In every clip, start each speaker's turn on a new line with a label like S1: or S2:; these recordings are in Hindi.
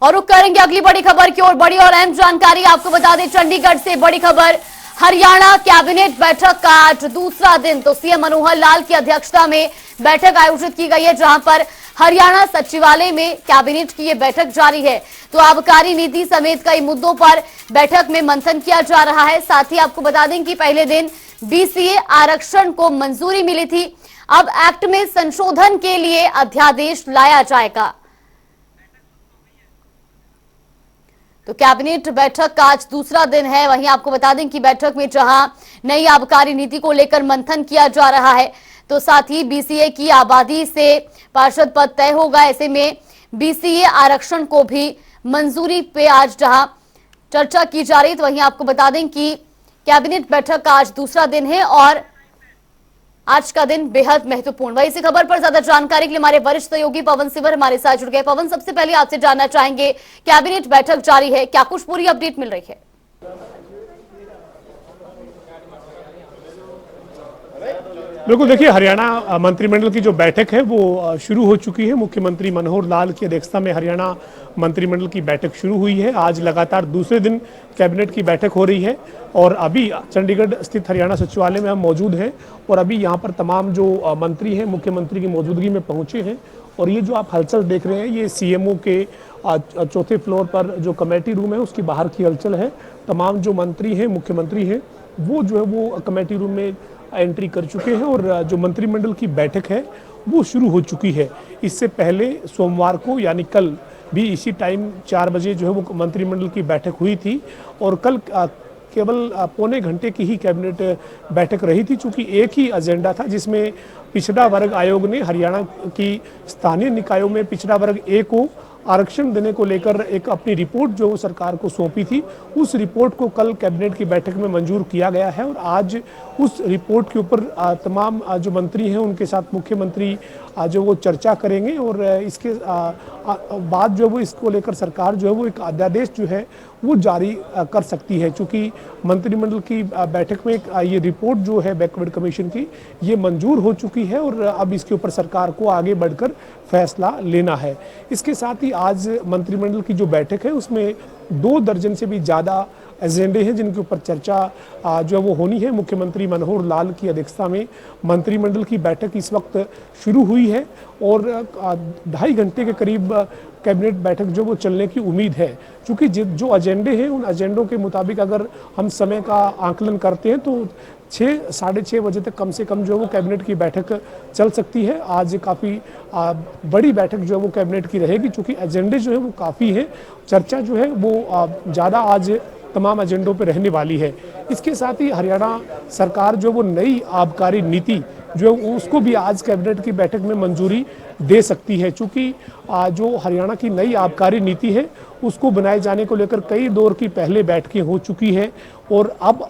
S1: और रुक करेंगे अगली बड़ी खबर की ओर। बड़ी और अहम जानकारी आपको बता दें, चंडीगढ़ से बड़ी खबर। हरियाणा कैबिनेट बैठक का आज दूसरा दिन। तो सीएम मनोहर लाल की अध्यक्षता में बैठक आयोजित की गई है, जहां पर हरियाणा सचिवालय में कैबिनेट की ये बैठक जारी है। तो आबकारी नीति समेत कई मुद्दों पर बैठक में मंथन किया जा रहा है। साथ ही आपको बता दें कि पहले दिन बीसीए आरक्षण को मंजूरी मिली थी। अब एक्ट में संशोधन के लिए अध्यादेश लाया जाएगा। तो कैबिनेट बैठक का आज दूसरा दिन है। वहीं आपको बता दें कि बैठक में जहां नई आबकारी नीति को लेकर मंथन किया जा रहा है, तो साथ ही बीसीए की आबादी से पार्षद पद तय होगा। ऐसे में बीसीए आरक्षण को भी मंजूरी पे आज जहां चर्चा की जा रही है, तो वहीं आपको बता दें कि कैबिनेट बैठक का आज दूसरा दिन है और आज का दिन बेहद महत्वपूर्ण। वही इसी खबर पर ज्यादा जानकारी के लिए हमारे वरिष्ठ सहयोगी पवन सिवर हमारे साथ जुड़ गए। पवन, सबसे पहले आपसे जानना चाहेंगे, कैबिनेट बैठक जारी है, क्या कुछ पूरी अपडेट मिल रही है?
S2: बिल्कुल, देखिए, हरियाणा मंत्रिमंडल की जो बैठक है वो शुरू हो चुकी है। मुख्यमंत्री मनोहर लाल की अध्यक्षता में हरियाणा मंत्रिमंडल की बैठक शुरू हुई है। आज लगातार दूसरे दिन कैबिनेट की बैठक हो रही है और अभी चंडीगढ़ स्थित हरियाणा सचिवालय में हम मौजूद हैं और अभी यहाँ पर तमाम जो मंत्री हैं मुख्यमंत्री की मौजूदगी में पहुँचे हैं। और ये जो आप हलचल देख रहे हैं, ये सीएमओ के चौथे फ्लोर पर जो कमेटी रूम है उसकी बाहर की हलचल है। तमाम जो मंत्री हैं, मुख्यमंत्री हैं, वो जो है वो कमेटी रूम में एंट्री कर चुके हैं और जो मंत्रिमंडल की बैठक है वो शुरू हो चुकी है। इससे पहले सोमवार को यानी कल भी इसी टाइम 4 बजे जो है वो मंत्रिमंडल की बैठक हुई थी और कल केवल पौने घंटे की ही कैबिनेट बैठक रही थी, चूंकि एक ही एजेंडा था जिसमें पिछड़ा वर्ग आयोग ने हरियाणा की स्थानीय निकायों में पिछड़ा वर्ग ए को आरक्षण देने को लेकर एक अपनी रिपोर्ट जो सरकार को सौंपी थी, उस रिपोर्ट को कल कैबिनेट की बैठक में मंजूर किया गया है और आज उस रिपोर्ट के ऊपर तमाम जो मंत्री हैं उनके साथ मुख्यमंत्री जो वो चर्चा करेंगे और इसके बाद जो वो इसको लेकर सरकार जो है वो एक अध्यादेश जो है वो जारी कर सकती है। चूँकि मंत्रिमंडल की बैठक में ये रिपोर्ट जो है बैकवर्ड कमीशन की ये मंजूर हो चुकी है और अब इसके ऊपर सरकार को आगे बढ़कर फैसला लेना है। इसके साथ ही आज मंत्रिमंडल की जो बैठक है उसमें 2 दर्जन से भी ज़्यादा एजेंडे हैं जिनके ऊपर चर्चा जो वो होनी है। मुख्यमंत्री मनोहर लाल की अध्यक्षता में मंत्रिमंडल की बैठक इस वक्त शुरू हुई है और 2.5 घंटे के करीब कैबिनेट बैठक जो वो चलने की उम्मीद है। क्योंकि जो एजेंडे हैं उन एजेंडों के मुताबिक अगर हम समय का आंकलन करते हैं तो 6 साढ़े 6 बजे तक कम से कम जो वो कैबिनेट की बैठक चल सकती है। आज काफ़ी बड़ी बैठक जो है वो कैबिनेट की रहेगी, क्योंकि एजेंडे जो है वो काफ़ी है। चर्चा जो है वो ज़्यादा आज तमाम एजेंडों पर रहने वाली है। इसके साथ ही हरियाणा सरकार जो वो नई आबकारी नीति जो है उसको भी आज कैबिनेट की बैठक में मंजूरी दे सकती है। चूँकि जो हरियाणा की नई आबकारी नीति है उसको बनाए जाने को लेकर कई दौर की पहले बैठकें हो चुकी है और अब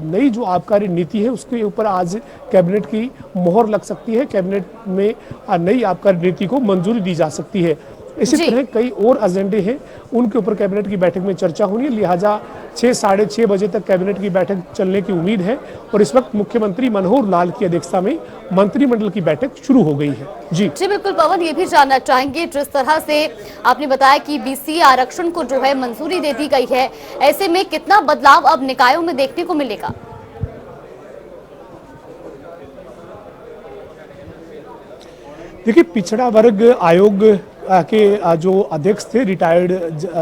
S2: नई जो आबकारी नीति है उसके ऊपर आज कैबिनेट की मोहर लग सकती है। कैबिनेट में नई आबकारी नीति को मंजूरी दी जा सकती है। इसी तरह कई और एजेंडे हैं उनके ऊपर कैबिनेट की बैठक में चर्चा होनी है। लिहाजा 6 साढ़े 6 बजे तक कैबिनेट की बैठक चलने की उम्मीद है और इस वक्त मुख्यमंत्री मनोहर लाल की अध्यक्षता में मंत्रिमंडल की बैठक शुरू हो गई है। जी
S1: बिल्कुल पवन, ये भी जानना चाहेंगे, जिस तरह से आपने बताया कि बीसीए आरक्षण को जो है मंजूरी दे दी गई है, ऐसे में कितना बदलाव अब निकायों में देखने को मिलेगा?
S2: देखिए, पिछड़ा वर्ग आयोग के जो अध्यक्ष थे रिटायर्ड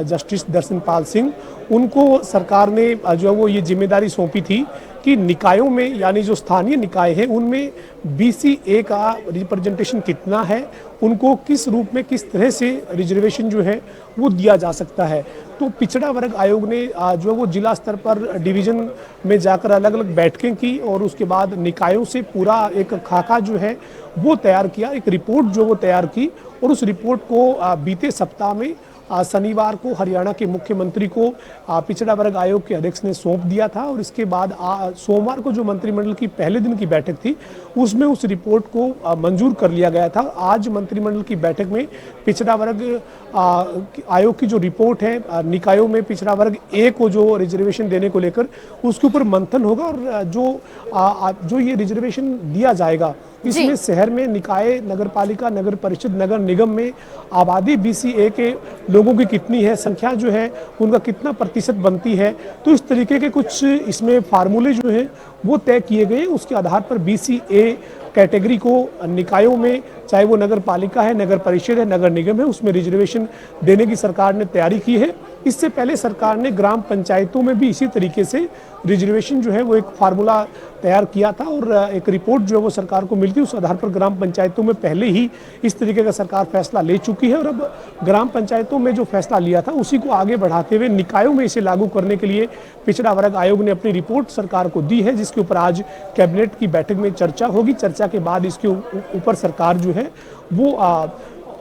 S2: जस्टिस दर्शनपाल सिंह, उनको सरकार ने जो वो ये जिम्मेदारी सौंपी थी कि निकायों में यानी जो स्थानीय निकाय हैं उनमें बीसीए का रिप्रेजेंटेशन कितना है, उनको किस रूप में किस तरह से रिजर्वेशन जो है वो दिया जा सकता है। तो पिछड़ा वर्ग आयोग ने जो वो जिला स्तर पर डिवीज़न में जाकर अलग अलग बैठकें की और उसके बाद निकायों से पूरा एक खाका जो है वो तैयार किया, एक रिपोर्ट जो वो तैयार की और उस रिपोर्ट को बीते सप्ताह में शनिवार को हरियाणा के मुख्यमंत्री को पिछड़ा वर्ग आयोग के अध्यक्ष ने सौंप दिया था और इसके बाद सोमवार को जो मंत्रिमंडल की पहले दिन की बैठक थी उसमें उस रिपोर्ट को मंजूर कर लिया गया था। आज मंत्रिमंडल की बैठक में पिछड़ा वर्ग आयोग की जो रिपोर्ट है निकायों में पिछड़ा वर्ग ए को जो रिजर्वेशन देने को लेकर उसके ऊपर मंथन होगा और जो ये रिजर्वेशन दिया जाएगा इसमें शहर में निकाय, नगर पालिका, नगर परिषद, नगर निगम में आबादी BCA के लोगों की कितनी है, संख्या जो है उनका कितना प्रतिशत बनती है। तो इस तरीके के कुछ इसमें फार्मूले जो हैं वो तय किए गए। उसके आधार पर BCA कैटेगरी को निकायों में, चाहे वो नगर पालिका है, नगर परिषद है, नगर निगम है, उसमें रिजर्वेशन देने की सरकार ने तैयारी की है। इससे पहले सरकार ने ग्राम पंचायतों में भी इसी तरीके से रिजर्वेशन जो है वो एक फार्मूला तैयार किया था और एक रिपोर्ट जो है वो सरकार को मिलती है। उस आधार पर ग्राम पंचायतों में पहले ही इस तरीके का सरकार फैसला ले चुकी है और अब ग्राम पंचायतों में जो फैसला लिया था उसी को आगे बढ़ाते हुए निकायों में इसे लागू करने के लिए पिछड़ा वर्ग आयोग ने अपनी रिपोर्ट सरकार को दी है, जिसके ऊपर आज कैबिनेट की बैठक में चर्चा होगी। चर्चा के बाद इसके ऊपर सरकार जो है वो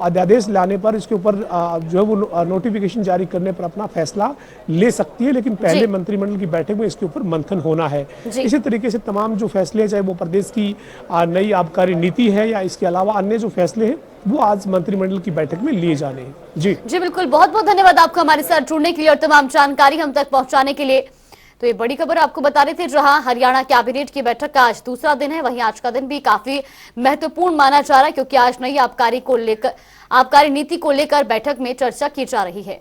S2: अध्यादेश लाने पर, इसके ऊपर जो है वो नोटिफिकेशन जारी करने पर अपना फैसला ले सकती है, लेकिन पहले मंत्रिमंडल की बैठक में इसके ऊपर मंथन होना है। इसी तरीके से तमाम जो फैसले, चाहे वो प्रदेश की नई आबकारी नीति है या इसके अलावा अन्य जो फैसले हैं, वो आज मंत्रिमंडल की बैठक में लिए जाने हैं। जी
S1: बिल्कुल, बहुत बहुत धन्यवाद आपका हमारे साथ जुड़ने के लिए और तमाम जानकारी हम तक पहुंचाने के लिए। तो ये बड़ी खबर आपको बता रहे थे, जहां हरियाणा कैबिनेट की बैठक का आज दूसरा दिन है, वहीं आज का दिन भी काफी महत्वपूर्ण माना जा रहा है, क्योंकि आज नई आबकारी नीति को लेकर बैठक में चर्चा की जा रही है।